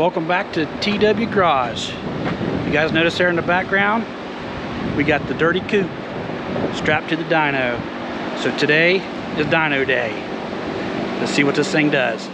Welcome back to TW Garage. You guys notice there in the background, we got the dirty coupe strapped to the dyno. So today is dyno day. Let's see what this thing does.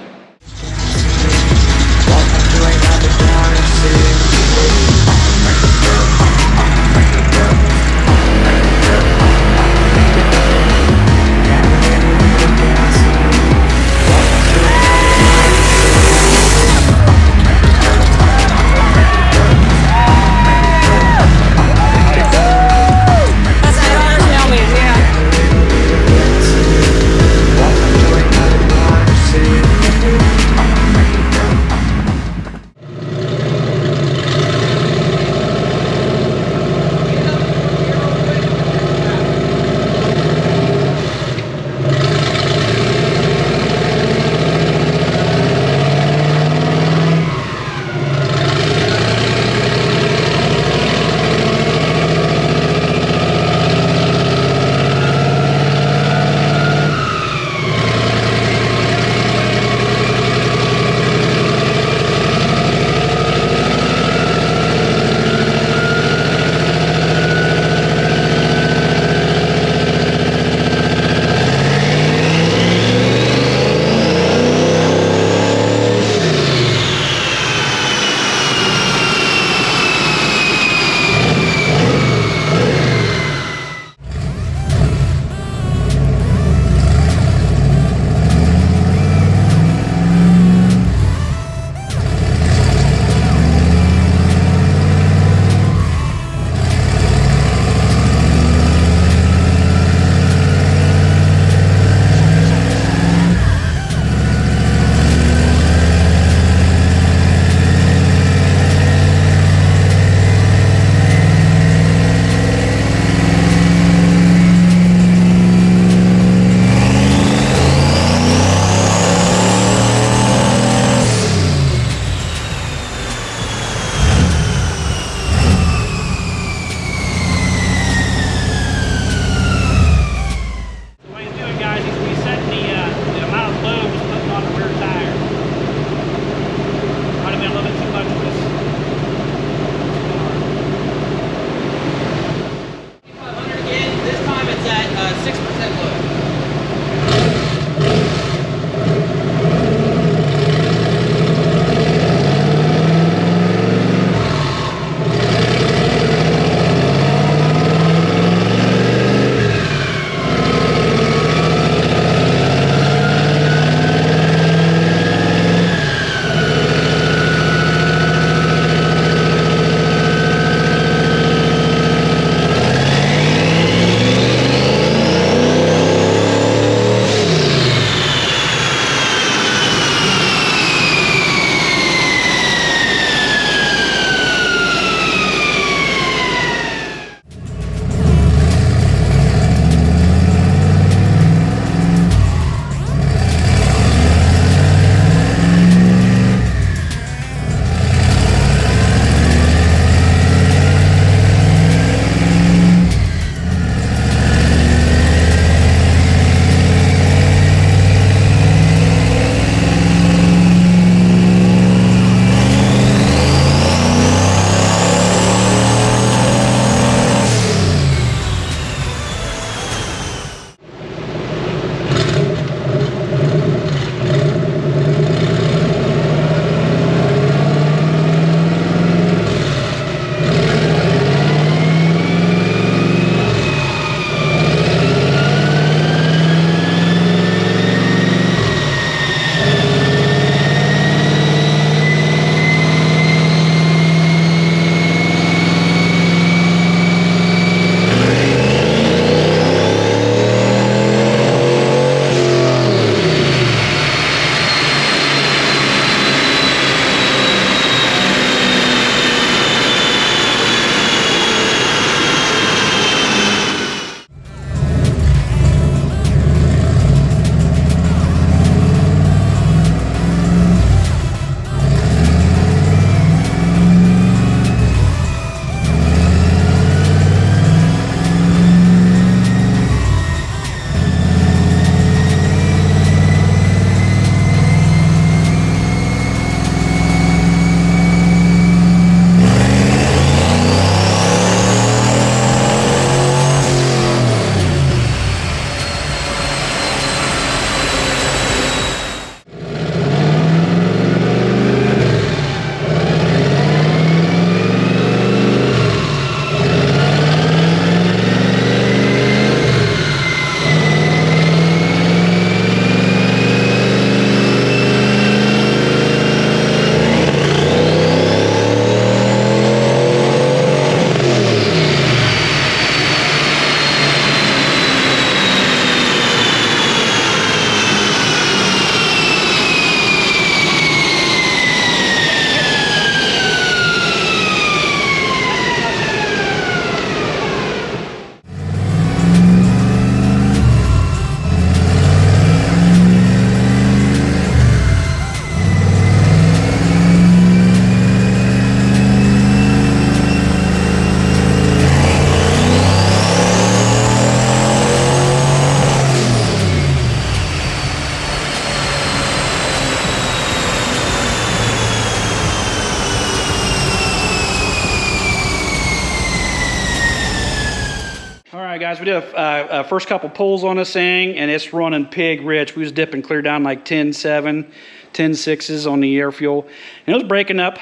guys, we did a first couple pulls on this thing, and it's running pig rich. We was dipping clear down like 10.7, 10.6s on the air fuel, and it was breaking up,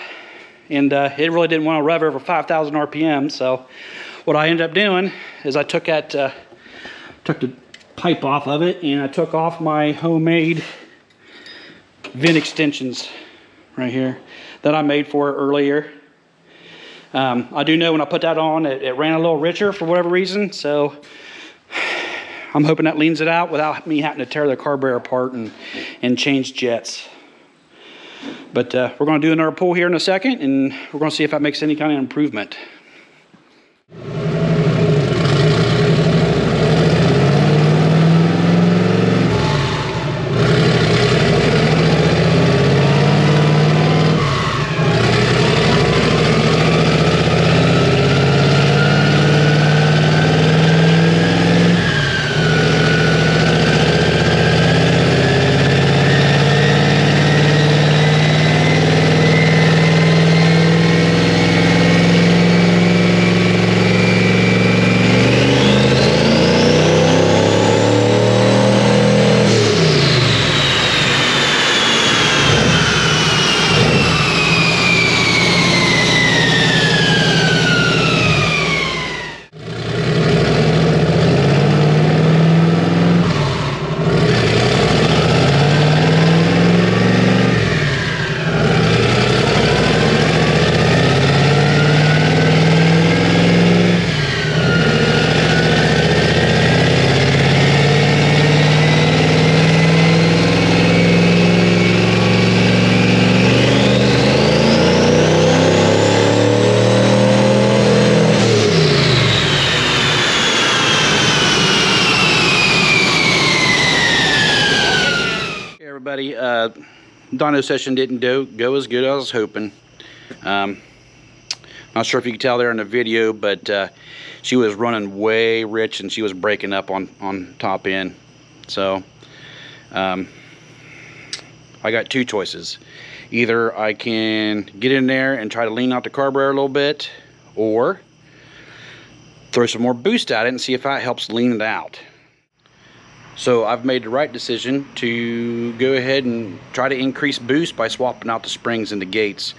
and it really didn't want to rev over 5,000 RPM. So what I ended up doing is I took the pipe off of it, and I took off my homemade vent extensions right here that I made for it earlier. I do know when I put that on, it ran a little richer for whatever reason, so I'm hoping that leans it out without me having to tear the carburetor apart and change jets. But we're going to do another pull here in a second, and we're going to see if that makes any kind of improvement. Dyno session didn't go as good as I was hoping. Not sure if you can tell there in the video, but she was running way rich and she was breaking up on top end. So I got two choices. Either I can get in there and try to lean out the carburetor a little bit, or throw some more boost at it and see if that helps lean it out. So I've made the right decision to go ahead and try to increase boost by swapping out the springs and the gates.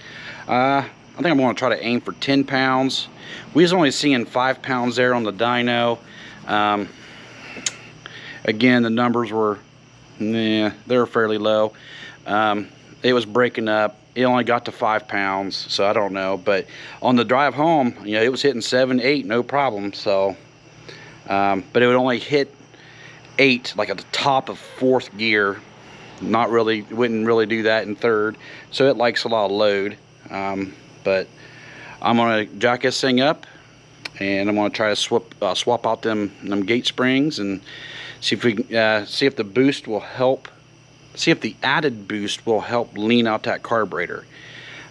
I think I'm going to try to aim for 10 pounds. We was only seeing 5 pounds there on the dyno. Again, the numbers were, they were fairly low. It was breaking up. It only got to 5 pounds, so I don't know. But on the drive home, it was hitting 7, 8, no problem. So, but it would only hit 8 like at the top of 4th gear. Wouldn't really do that in 3rd, so it likes a lot of load. But I'm gonna jack this thing up, and I'm gonna try to swap out them gate springs and see if we see if the boost will help. See if the added boost will help lean out that carburetor.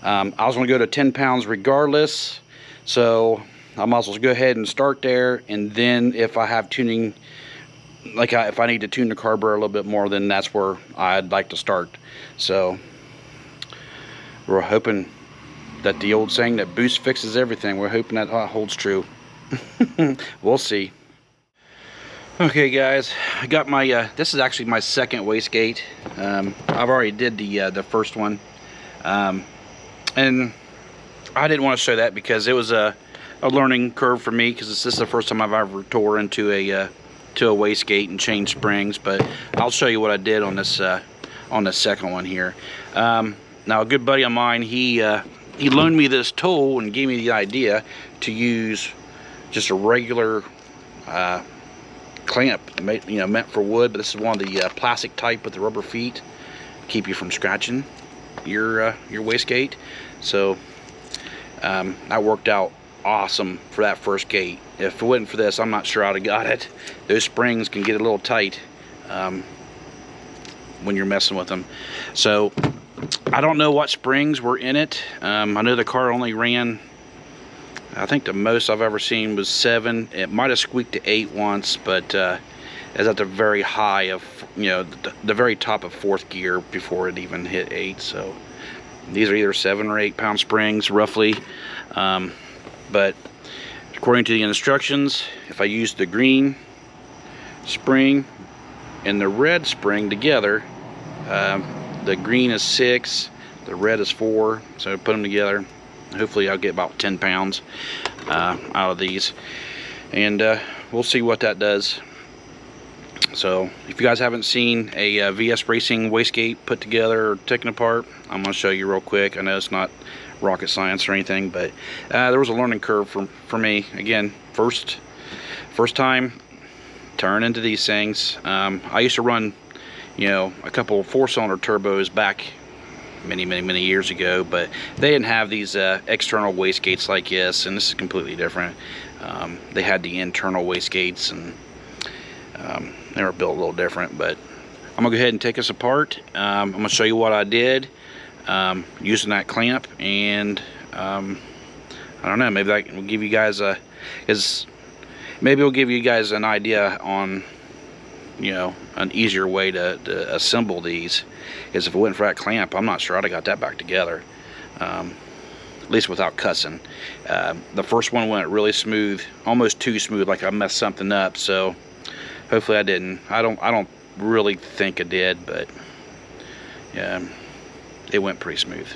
I was gonna go to 10 pounds regardless, so I might as well go ahead and start there, and then if I have tuning, if I need to tune the carburetor a little bit more, then that's where I'd like to start. So we're hoping that the old saying that boost fixes everything, we're hoping that holds true. We'll see. Okay guys, I got my this is actually my second wastegate. I've already did the first one, and I didn't want to show that because it was a learning curve for me, because this is the first time I've ever tore into a wastegate and changed springs. But I'll show you what I did on this second one here. Now a good buddy of mine, he loaned me this tool and gave me the idea to use just a regular clamp, meant for wood, but this is one of the plastic type with the rubber feet, keep you from scratching your wastegate. So that worked out awesome for that first gate. If it wasn't for this, I'm not sure I'd have got it. Those springs can get a little tight when you're messing with them. So I don't know what springs were in it. I know the car only ran, I think the most I've ever seen was 7. It might have squeaked to 8 once, but it's at the very high of, the very top of 4th gear before it even hit 8. So these are either 7 or 8 pound springs roughly. But According to the instructions, if I use the green spring and the red spring together, the green is 6, the red is 4, so put them together. Hopefully I'll get about 10 pounds out of these, and we'll see what that does. So if you guys haven't seen a VS Racing wastegate put together or taken apart, I'm going to show you real quick. I know it's not rocket science or anything, but there was a learning curve for me. Again, first time turn into these things. I used to run, you know, a couple 4-cylinder turbos back many years ago, but they didn't have these external wastegates like this, and this is completely different. They had the internal wastegates, and they were built a little different. But I'm gonna go ahead and take this apart. I'm gonna show you what I did using that clamp, and I don't know, maybe that will give you guys maybe it'll give you guys an idea on, you know, an easier way to assemble these. Because if it wasn't for that clamp, I'm not sure I'd have got that back together, at least without cussing. The first one went really smooth, almost too smooth, like I messed something up. So hopefully I didn't. I don't really think I did, but yeah, it went pretty smooth.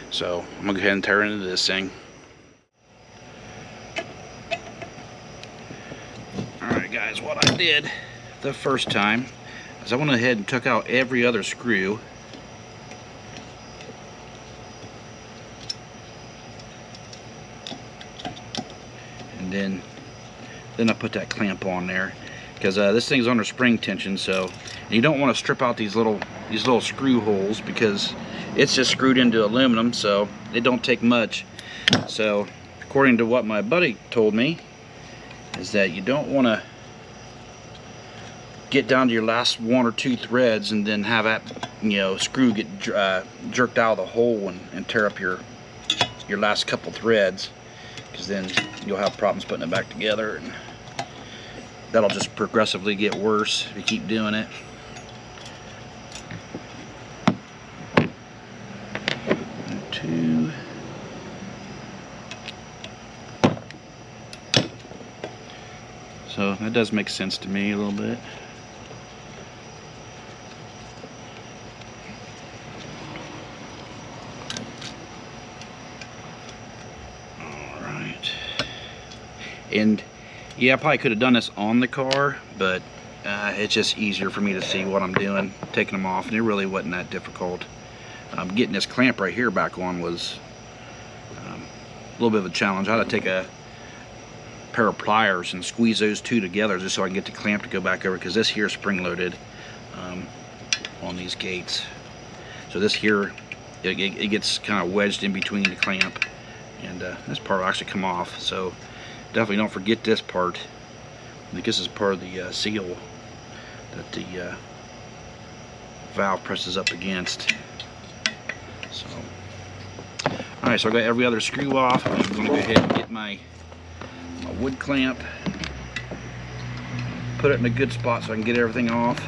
So I'm gonna go ahead and tear into this thing. Alright guys, what I did the first time is I went ahead and took out every other screw. And then I put that clamp on there, because this thing's under spring tension. So you don't want to strip out these little screw holes, because it's just screwed into aluminum, so it don't take much. So according to what my buddy told me, is that you don't want to get down to your last 1 or 2 threads and then have that, you know, screw get jerked out of the hole and tear up your last couple threads, because then you'll have problems putting it back together, and that'll just progressively get worse if you keep doing it. Two. So that does make sense to me a little bit. Alright. And yeah, I probably could have done this on the car, but it's just easier for me to see what I'm doing, taking them off, and it really wasn't that difficult. Getting this clamp right here back on was a little bit of a challenge. I had to take a pair of pliers and squeeze those two together just so I can get the clamp to go back over, because this here is spring loaded on these gates. So this here, it gets kind of wedged in between the clamp, and this part will actually come off. So definitely don't forget this part. I think this is part of the seal that the valve presses up against. So, alright, so I got every other screw off. I'm going to go ahead and get my wood clamp, put it in a good spot so I can get everything off.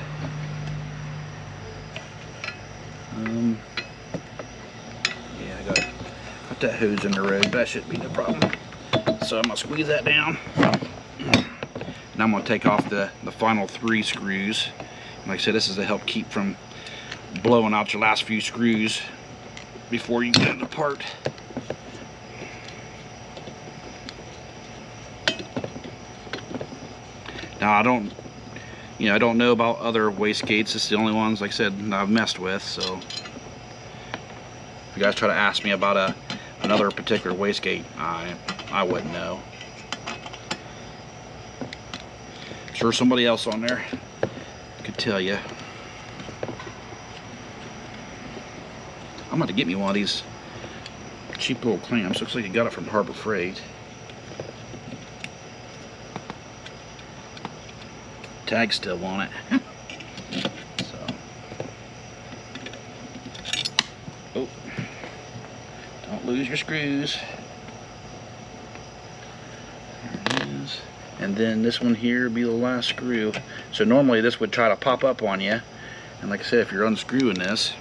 Yeah, I got that hose in the road. That shouldn't be no problem. So I'm going to squeeze that down. Now I'm going to take off the final 3 screws. And like I said, this is to help keep from blowing out your last few screws before you get it apart. Now I don't know about other wastegates. It's the only ones, like I said, I've messed with. So if you guys try to ask me about another particular wastegate, I wouldn't know. I'm sure somebody else on there could tell you. I'm about to get me one of these cheap little clamps. Looks like you got it from Harbor Freight. Tag still on it. So, oh, don't lose your screws. There it is. And then this one here would be the last screw. So normally this would try to pop up on you, and like I said, if you're unscrewing this,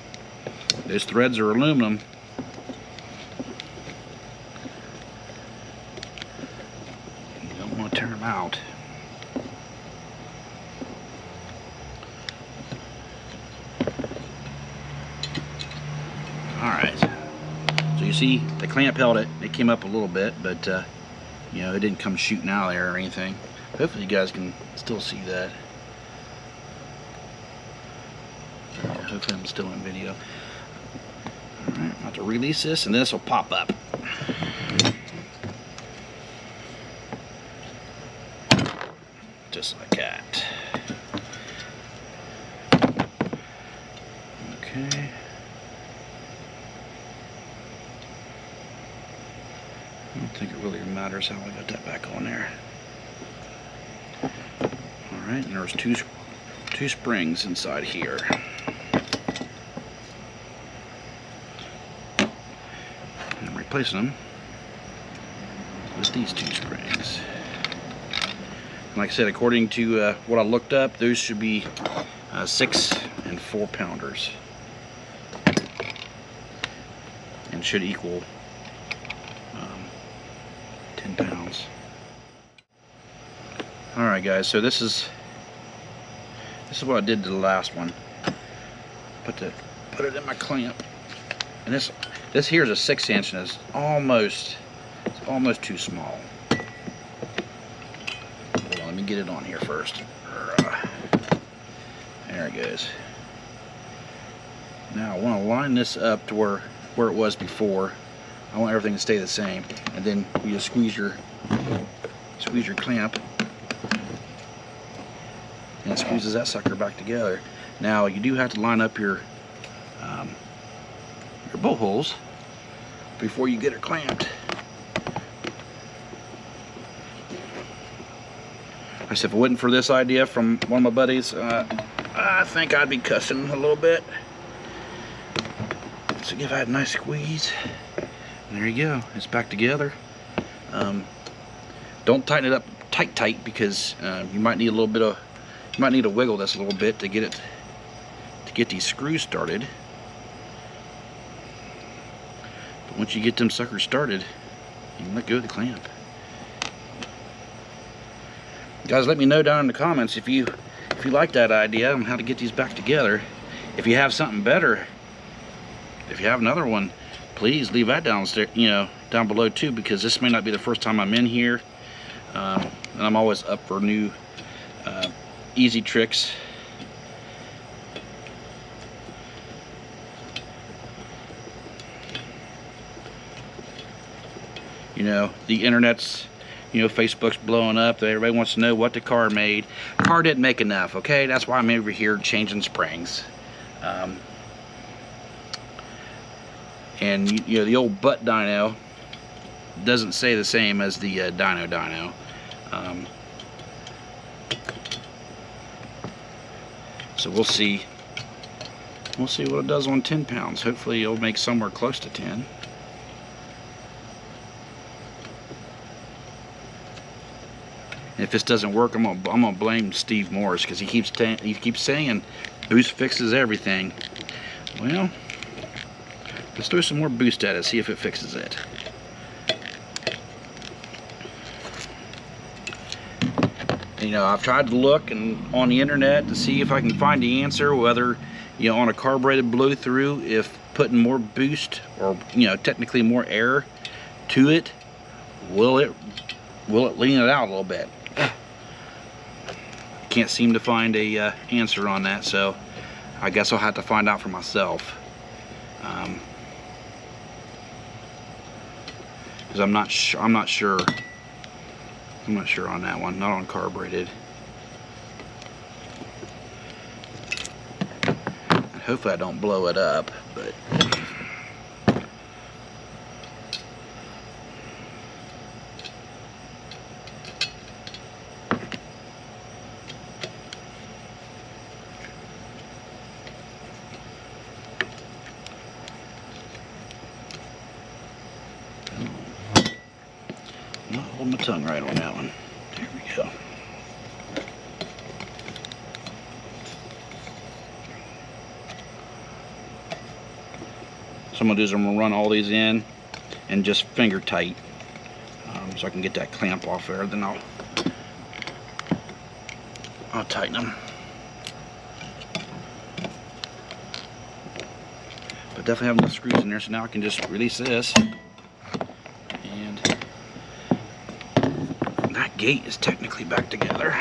those threads are aluminum. mount. Alright, so you see the clamp held it. It came up a little bit, but you know, it didn't come shooting out of there or anything. Hopefully you guys can still see that. Hopefully I'm still in video. Alright, I'm about to release this and this will pop up. Just like that. Okay. I don't think it really matters how I got that back on there. Alright, and there's two springs inside here. And I'm replacing them with these 2 springs. And like I said, according to what I looked up, those should be 6 and 4 pounders. And should equal 10 pounds. Alright guys, so this is what I did to the last one. Put it in my clamp. And this here is a 6-inch and it's almost too small. Hold on, let me get it on here first. There it goes. Now I want to line this up to where it was before. I want everything to stay the same, and then you just squeeze your clamp, and it squeezes that sucker back together. Now you do have to line up your bolt holes before you get it clamped. I said if it wasn't for this idea from one of my buddies, I think I'd be cussing a little bit. So give that a nice squeeze. There you go, it's back together. Don't tighten it up tight because you might need to wiggle this a little bit to get these screws started. But once you get them suckers started, you can let go of the clamp. Guys, let me know down in the comments if you like that idea on how to get these back together. If you have something better, if you have another one, please leave that downstairs, down below too, because this may not be the first time I'm in here, and I'm always up for new easy tricks. The internet's, Facebook's blowing up. Everybody wants to know what the car made. The car didn't make enough, okay? That's why I'm over here changing springs. And the old butt dyno doesn't say the same as the dyno. So we'll see what it does on 10 pounds. Hopefully it'll make somewhere close to 10. If this doesn't work, I'm gonna blame Steve Morris, because he keeps saying boost fixes everything. Well, let's throw some more boost at it, see if it fixes it. I've tried to look on the internet to see if I can find the answer, whether on a carbureted blow through, if putting more boost or technically more air to it, will it lean it out a little bit. Can't seem to find a answer on that, so I guess I'll have to find out for myself. Because I'm not sure on that one, not on carbureted. And hopefully I don't blow it up, but not holding my tongue right on that one. There we go. So I'm going to do is I'm going to run all these in and just finger tight, so I can get that clamp off there. Then I'll I'll tighten them. But definitely have enough screws in there, so now I can just release this. And that gate is technically back together.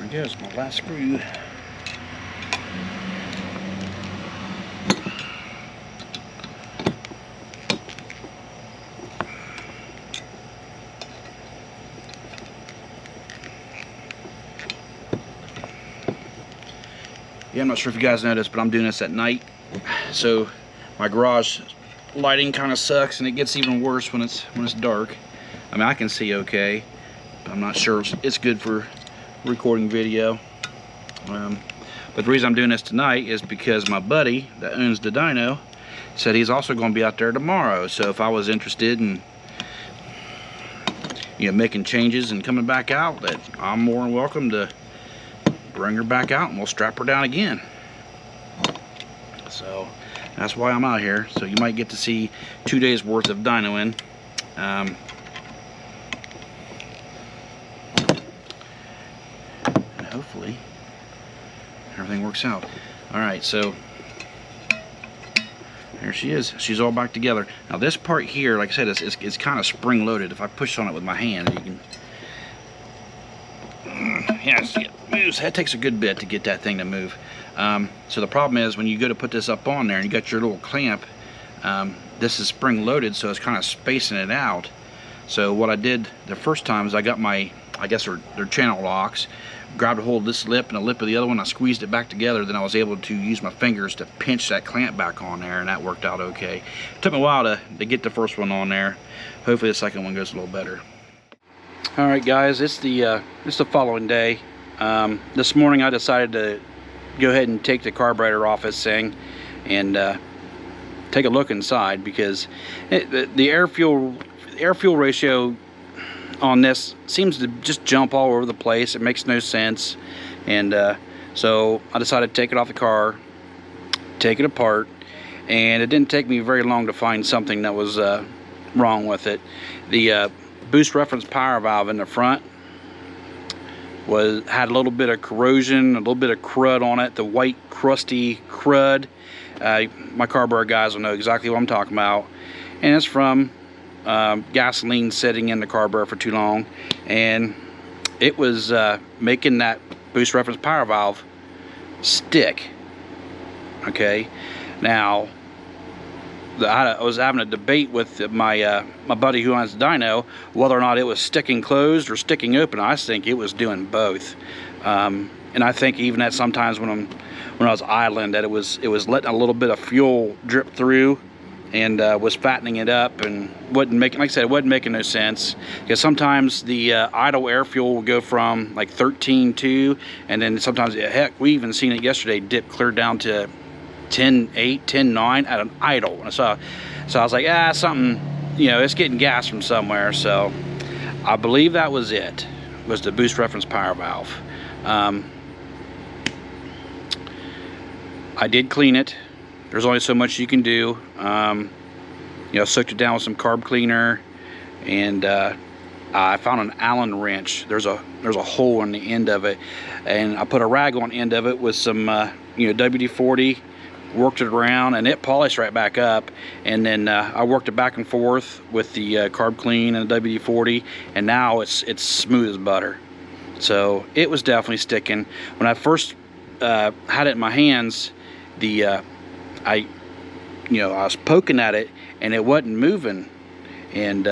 There's my last screw. Yeah, I'm not sure if you guys noticed, but I'm doing this at night. So my garage lighting kind of sucks, and it gets even worse when it's dark. I mean, I can see okay, but I'm not sure it's good for recording video. But the reason I'm doing this tonight is because my buddy that owns the Dyno said he's also going to be out there tomorrow. So if I was interested in, you know, making changes and coming back out, that I'm more than welcome to bring her back out and we'll strap her down again. So that's why I'm out here. So you might get to see 2 days worth of dynoing. Hopefully everything works out. Alright, so there she is. She's all back together. Now this part here, like I said, it's kind of spring loaded. If I push on it with my hand, you can, yeah, see, it moves. That takes a good bit to get that thing to move. So the problem is when you go to put this up on there and you got your little clamp, this is spring loaded, so it's kind of spacing it out. So what I did the first time is I got my, I guess they're channel locks, grabbed a hold of this lip and a lip of the other one, I squeezed it back together, then I was able to use my fingers to pinch that clamp back on there, and that worked out okay. It took me a while to get the first one on there. Hopefully the second one goes a little better. Alright guys, it's the following day. This morning I decided to go ahead and take the carburetor off this thing and take a look inside, because the air fuel ratio on this seems to just jump all over the place. It makes no sense, and so I decided to take it off the car, take it apart, and it didn't take me very long to find something that was wrong with it. The boost reference power valve in the front had a little bit of corrosion, a little bit of crud on it, the white crusty crud. My carburetor guys will know exactly what I'm talking about, and it's from gasoline sitting in the carburetor for too long, and it was making that boost reference power valve stick. Okay, now I was having a debate with my buddy who owns the Dyno whether or not it was sticking closed or sticking open. I think it was doing both, and I think even at sometimes when I was idling, that it was letting a little bit of fuel drip through and was fattening it up, and wasn't making, like I said, it wasn't making no sense, because sometimes the idle air fuel will go from like 13.2, and then sometimes, heck, we even seen it yesterday dip clear down to 10.8, 10.9 at an idle. And so I was like, something, you know, it's getting gas from somewhere. So I believe that was it, was the boost reference power valve. I did clean it. There's only so much you can do. You know, soaked it down with some carb cleaner, and I found an Allen wrench. There's a hole in the end of it, and I put a rag on the end of it with some you know, WD-40, worked it around, and it polished right back up. And then I worked it back and forth with the carb clean and the WD-40, and now it's smooth as butter. So it was definitely sticking. When I first had it in my hands, I was poking at it and it wasn't moving, and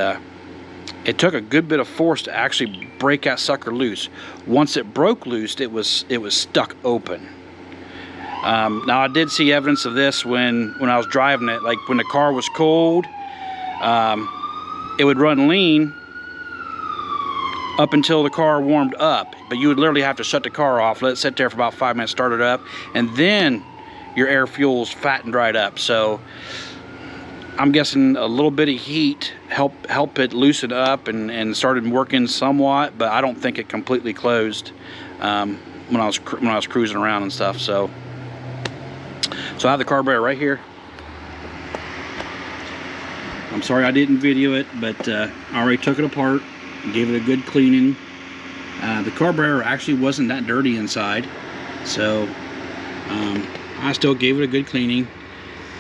it took a good bit of force to actually break that sucker loose. Once it broke loose, it was stuck open. Now I did see evidence of this when I was driving it. Like when the car was cold, it would run lean up until the car warmed up, but you would literally have to shut the car off, let it sit there for about 5 minutes, start it up, and then your air fuel's fat and dried up. So I'm guessing a little bit of heat help it loosen up and started working somewhat, but I don't think it completely closed when I was cruising around and stuff. So I have the carburetor right here. I'm sorry I didn't video it, but I already took it apart and gave it a good cleaning. The carburetor actually wasn't that dirty inside, so I still gave it a good cleaning.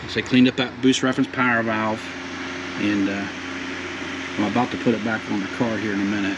So I cleaned up that boost reference power valve, and I'm about to put it back on the car here in a minute.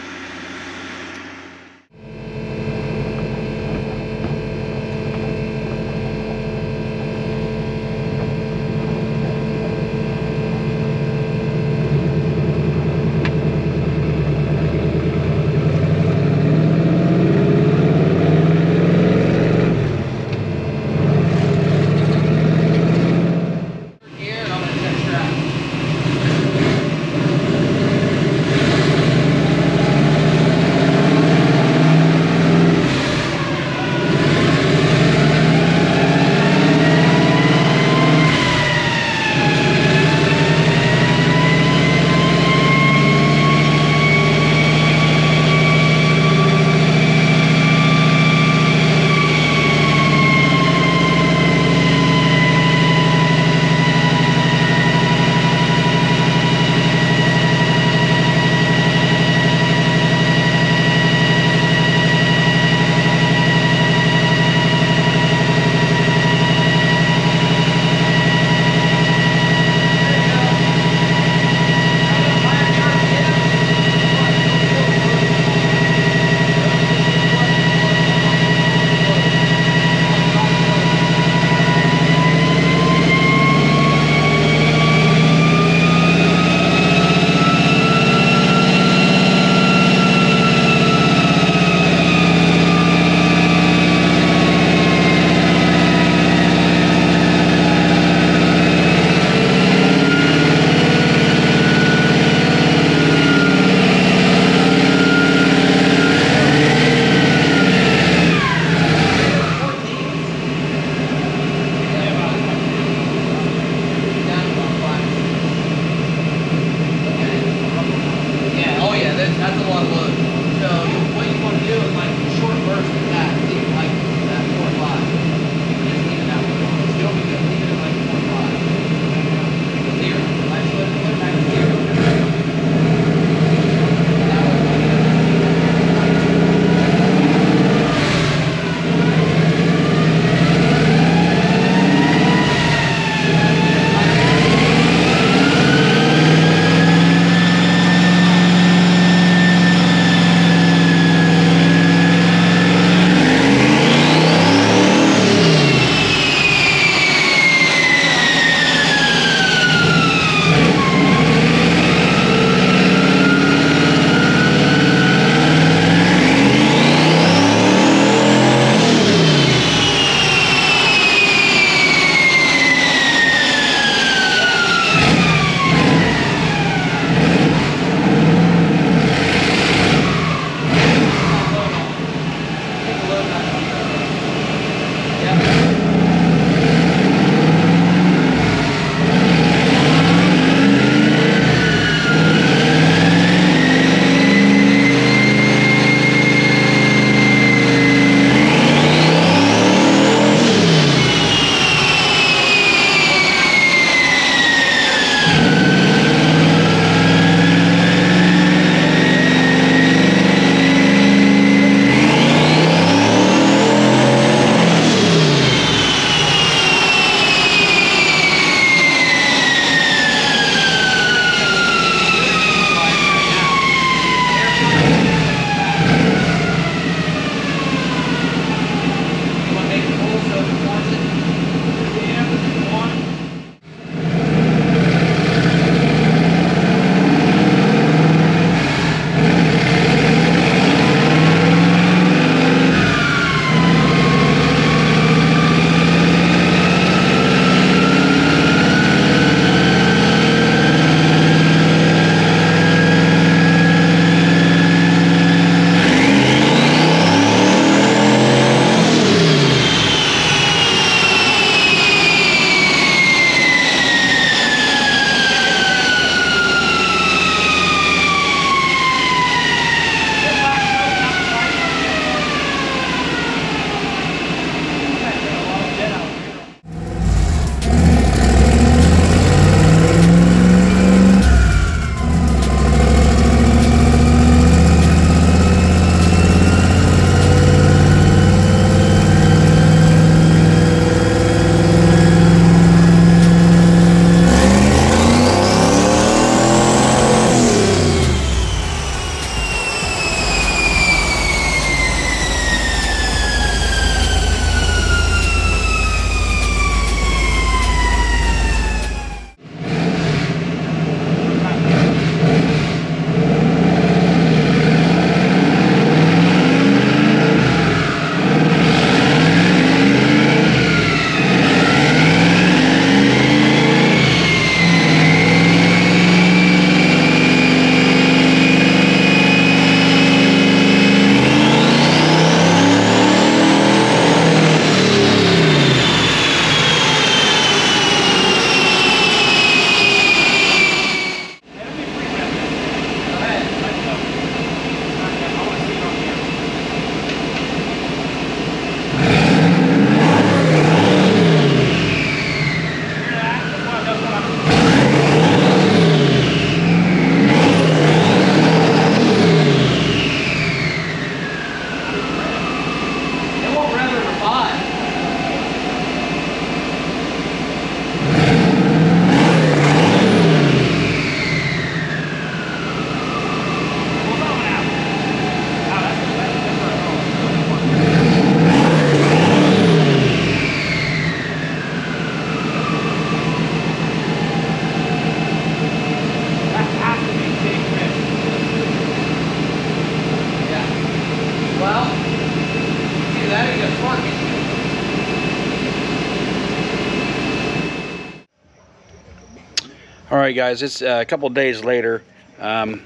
All right, guys, it's a couple of days later. I'm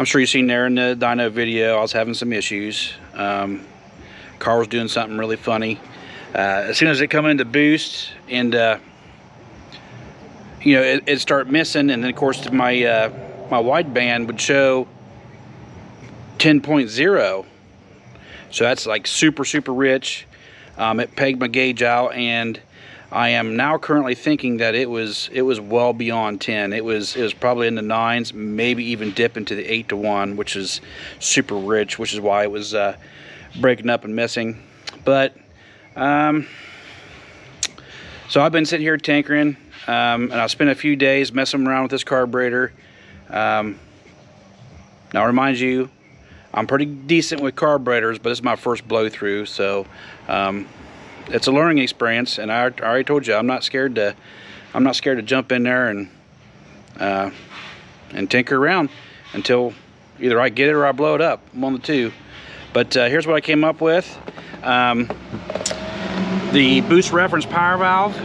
sure you've seen there in the dyno video, I was having some issues. Car was doing something really funny. As soon as it come into boost and you know, it started missing, and then of course my my wideband would show 10.0. So that's like super rich. It pegged my gauge out, and I am now currently thinking that it was well beyond 10. It was probably in the 9s, maybe even dip into the 8-to-1, which is super rich, which is why it was breaking up and missing. But so I've been sitting here tinkering, and I spent a few days messing around with this carburetor. Now I remind you, I'm pretty decent with carburetors, but this is my first blow through, so it's a learning experience. And I already told you, I'm not scared to jump in there and tinker around until either I get it or I blow it up. One of the two. But here's what I came up with. The boost reference power valve.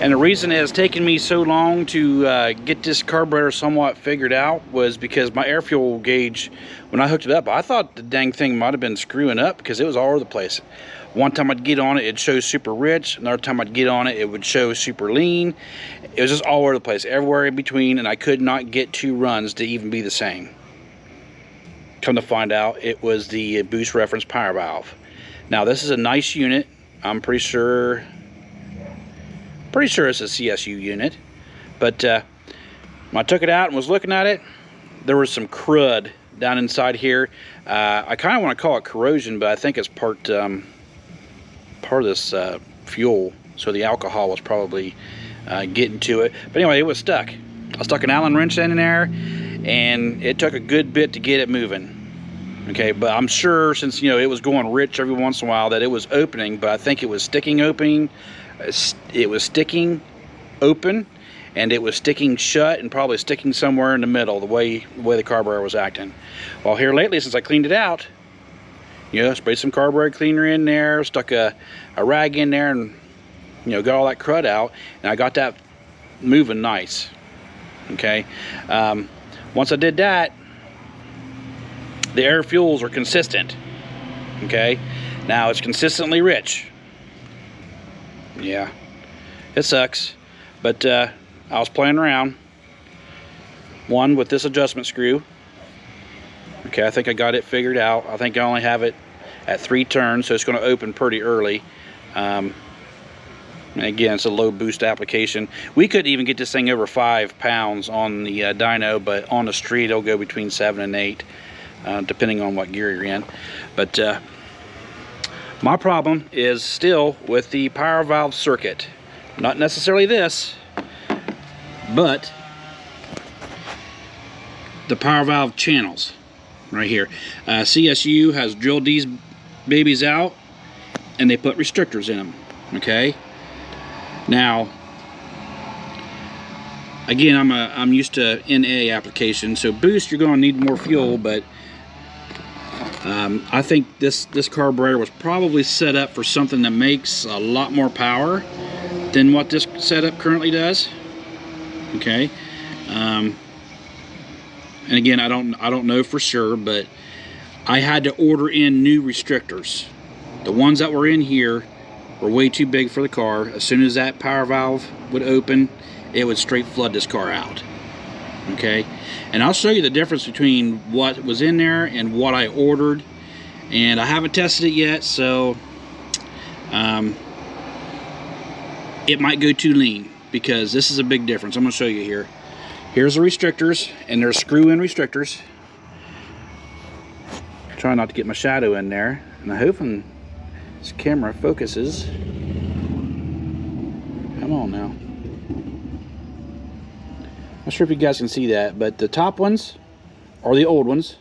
And the reason it has taken me so long to get this carburetor somewhat figured out was because my air fuel gauge, when I hooked it up, I thought the dang thing might have been screwing up because it was all over the place. One time I'd get on it, it'd show super rich. Another time I'd get on it, it would show super lean. It was just all over the place, everywhere in between, and I could not get two runs to even be the same. Come to find out, it was the boost reference power valve. Now this is a nice unit. I'm pretty sure it's a CSU unit, but when I took it out and was looking at it, there was some crud down inside here. I kind of want to call it corrosion, but I think it's part of this fuel, so the alcohol was probably getting to it. But anyway, it was stuck. I stuck an Allen wrench in there, and it took a good bit to get it moving. Okay, but I'm sure, since you know it was going rich every once in a while, that it was opening, but I think it was sticking opening. It was sticking open, and it was sticking shut, and probably sticking somewhere in the middle, the way the carburetor was acting. Well, here lately, since I cleaned it out, you know, sprayed some carburetor cleaner in there, stuck a rag in there, and you know, got all that crud out, and I got that moving nice. Okay, once I did that, the air fuels are consistent. Okay, now it's consistently rich. Yeah, it sucks, but I was playing around, one with this adjustment screw. Okay, I think I got it figured out. I think I only have it at 3 turns, so it's going to open pretty early. And again, it's a low boost application. We couldn't even get this thing over 5 pounds on the dyno, but on the street it'll go between 7 and 8, depending on what gear you're in. But my problem is still with the power valve circuit. Not necessarily this, but the power valve channels right here. CSU has drilled these babies out, and they put restrictors in them. Okay. Now, again, I'm used to NA application, so boost you're going to need more fuel, but I think this carburetor was probably set up for something that makes a lot more power than what this setup currently does. Okay, and again, I don't know for sure, but I had to order in new restrictors. The ones that were in here were way too big for the car. As soon as that power valve would open, it would straight flood this car out. Okay, and I'll show you the difference between what was in there and what I ordered, and I haven't tested it yet, so it might go too lean, because this is a big difference. I'm going to show you here. Here's the restrictors, and they're screw-in restrictors. Try not to get my shadow in there, and I'm hoping this camera focuses. Come on now. Not sure if you guys can see that, but the top ones are the old ones.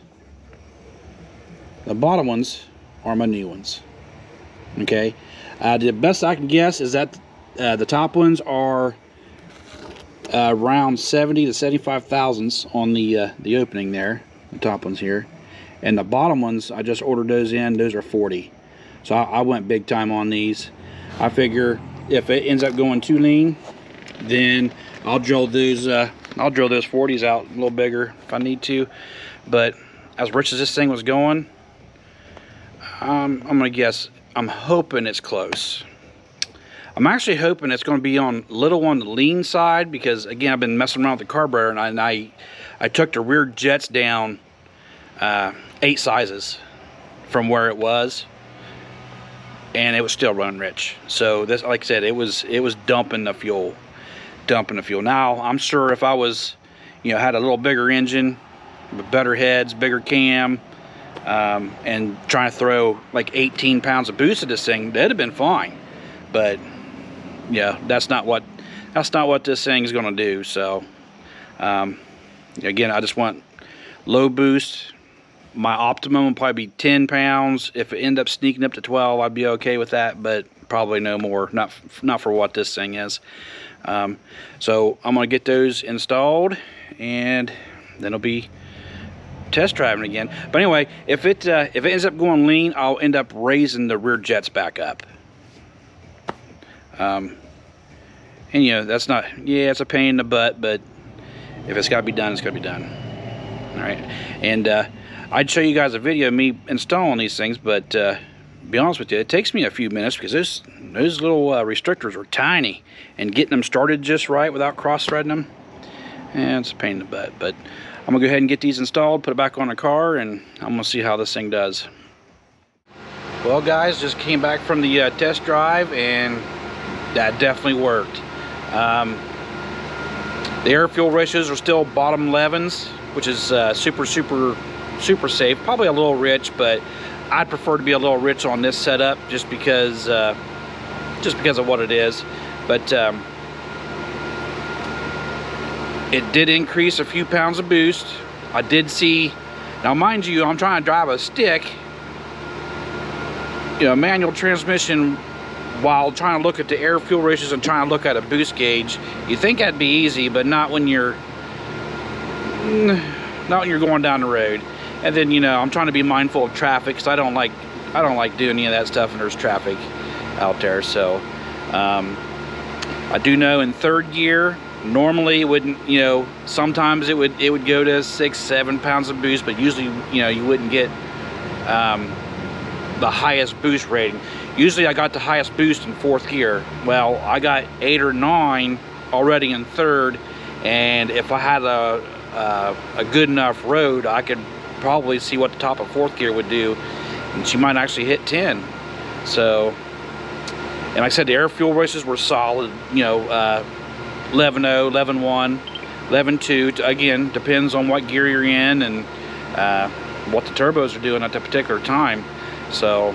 The bottom ones are my new ones. Okay, the best I can guess is that the top ones are around 70 to 75 thousandths on the opening there, the top ones here, and the bottom ones, I just ordered those in. Those are 40. So I went big time on these. I figure if it ends up going too lean, then I'll drill those 40s out a little bigger if I need to. But as rich as this thing was going, I'm gonna guess, I'm hoping it's close. I'm actually hoping it's going to be on the lean side, because again, I've been messing around with the carburetor, and I took the rear jets down 8 sizes from where it was, and it was still running rich. So this, like I said, it was dumping the fuel. Now I'm sure if I was, had a little bigger engine with better heads, bigger cam, and trying to throw like 18 pounds of boost at this thing, that'd have been fine. But yeah, that's not what this thing is going to do. So again, I just want low boost. My optimum will probably be 10 pounds. If it ends up sneaking up to 12, I'd be okay with that, but probably no more. Not for what this thing is. So I'm going to get those installed, and then it'll be test driving again. But anyway, if it ends up going lean, I'll end up raising the rear jets back up. And that's not, it's a pain in the butt, but if it's got to be done, it's got to be done. All right. And I'd show you guys a video of me installing these things, but be honest with you, it takes me a few minutes, because those little restrictors are tiny, and getting them started just right without cross-threading them, it's a pain in the butt. But I'm gonna go ahead and get these installed, put it back on the car, and I'm gonna see how this thing does. Well guys, just came back from the test drive, and that definitely worked. The air fuel ratios are still bottom 11s, which is super safe. Probably a little rich, but I'd prefer to be a little rich on this setup, just because of what it is. But it did increase a few pounds of boost. I did see, now mind you, I'm trying to drive a stick, manual transmission, while trying to look at the air fuel ratios and trying to look at a boost gauge. You think that'd be easy, but not when you're going down the road. And then I'm trying to be mindful of traffic, because I don't like doing any of that stuff when there's traffic out there. So I do know in third gear, normally it wouldn't, sometimes it would go to 6-7 pounds of boost, but usually you wouldn't get the highest boost rating. Usually I got the highest boost in fourth gear. Well, I got 8 or 9 already in third, and if I had a good enough road, I could probably see what the top of fourth gear would do, and she might actually hit 10. So, and like I said, the air fuel ratios were solid, 11.0, 11.1, 11.2. Again, depends on what gear you're in and what the turbos are doing at that particular time. So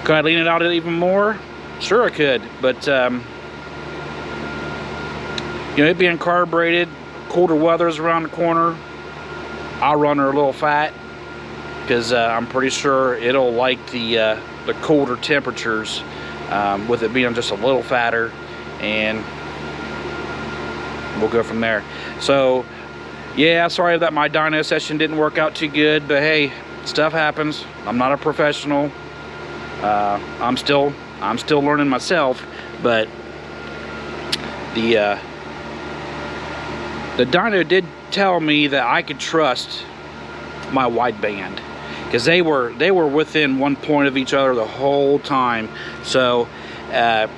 could I lean it out even more? Sure I could, but it being carbureted, colder weather's around the corner, I'll run her a little fat, because I'm pretty sure it'll like the colder temperatures, with it being just a little fatter, and we'll go from there. So yeah, sorry that my dyno session didn't work out too good, but hey, stuff happens. I'm not a professional. I'm still learning myself, but the dyno did tell me that I could trust my wideband, because they were within 1 point of each other the whole time. So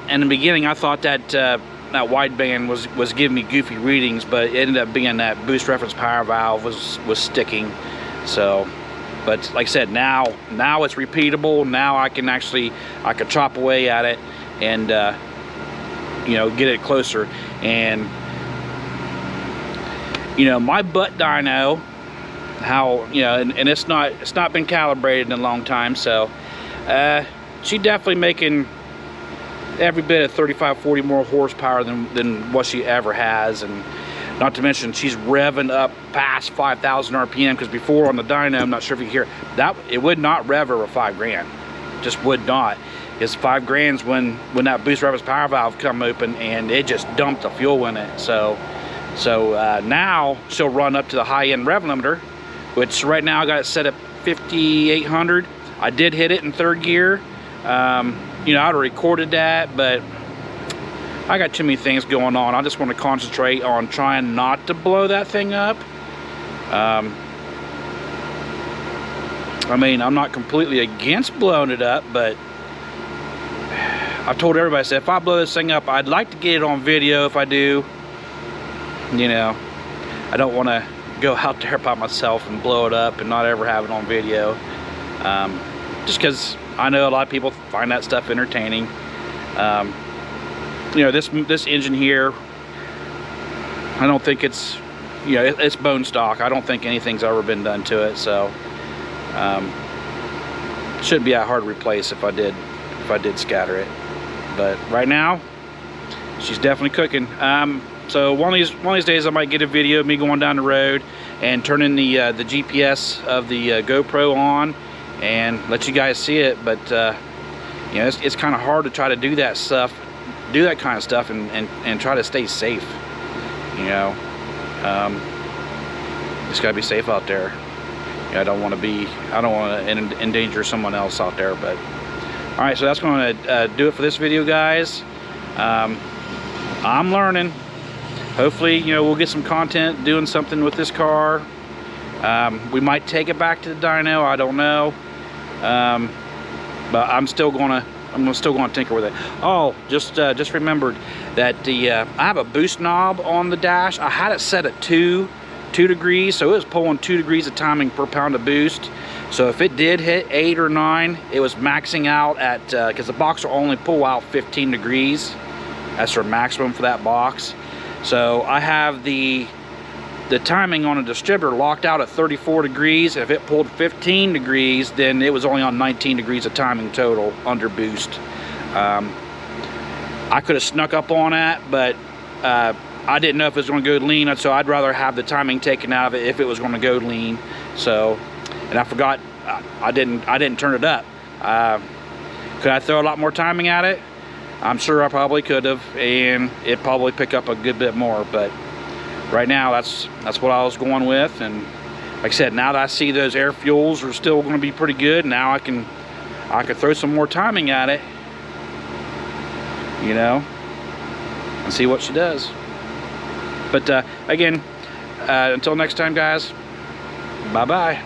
in the beginning, I thought that that wideband was giving me goofy readings, but it ended up being that boost reference power valve was sticking. So, but like I said, now it's repeatable. Now I could chop away at it and get it closer. And my butt dyno, how and it's not been calibrated in a long time, so she definitely making every bit of 35-40 more horsepower than what she ever has. And not to mention, she's revving up past 5,000 RPM, because before on the dyno, I'm not sure if you hear that, it would not rev her with 5 grand. Just would not. It's 5 grand's when that boost reference power valve come open, and it just dumped the fuel in it. So now she'll run up to the high-end rev limiter, which right now I got it set at 5,800. I did hit it in third gear. I'd have recorded that, but I got too many things going on. I just want to concentrate on trying not to blow that thing up. I mean, I'm not completely against blowing it up, but I've told everybody, I said, if I blow this thing up, I'd like to get it on video if I do. You know, I don't want to go out there by myself and blow it up and not ever have it on video. Just because I know a lot of people find that stuff entertaining. You know, this engine here, I don't think it's, you know, it's bone stock. I don't think anything's ever been done to it, so shouldn't be that hard to replace if I did scatter it. But right now, she's definitely cooking. So one of these days I might get a video of me going down the road and turning the GPS of the GoPro on and let you guys see it. But you know, it's kind of hard to try to do that kind of stuff and try to stay safe. You know, just gotta be safe out there. You know, I don't want to endanger someone else out there. But all right, so that's going to do it for this video, guys. I'm learning. Hopefully, you know, we'll get some content doing something with this car. We might take it back to the dyno. I don't know. But I'm still gonna tinker with it. Oh, just remembered that I have a boost knob on the dash. I had it set at 2 degrees, so it was pulling 2 degrees of timing per pound of boost. So if it did hit 8 or 9, it was maxing out at, because the box will only pull out 15 degrees. That's their maximum for that box. So I have the timing on a distributor locked out at 34 degrees. If it pulled 15 degrees, then it was only on 19 degrees of timing total under boost. I could have snuck up on that, but I didn't know if it was going to go lean, so I'd rather have the timing taken out of it if it was going to go lean. So, and I forgot, I didn't turn it up. Could I throw a lot more timing at it? I'm sure I probably could have, and it probably pick up a good bit more. But right now, that's what I was going with. And like I said, now that I see those air fuels are still going to be pretty good, now I could throw some more timing at it, you know, and see what she does. But again, until next time, guys, bye-bye.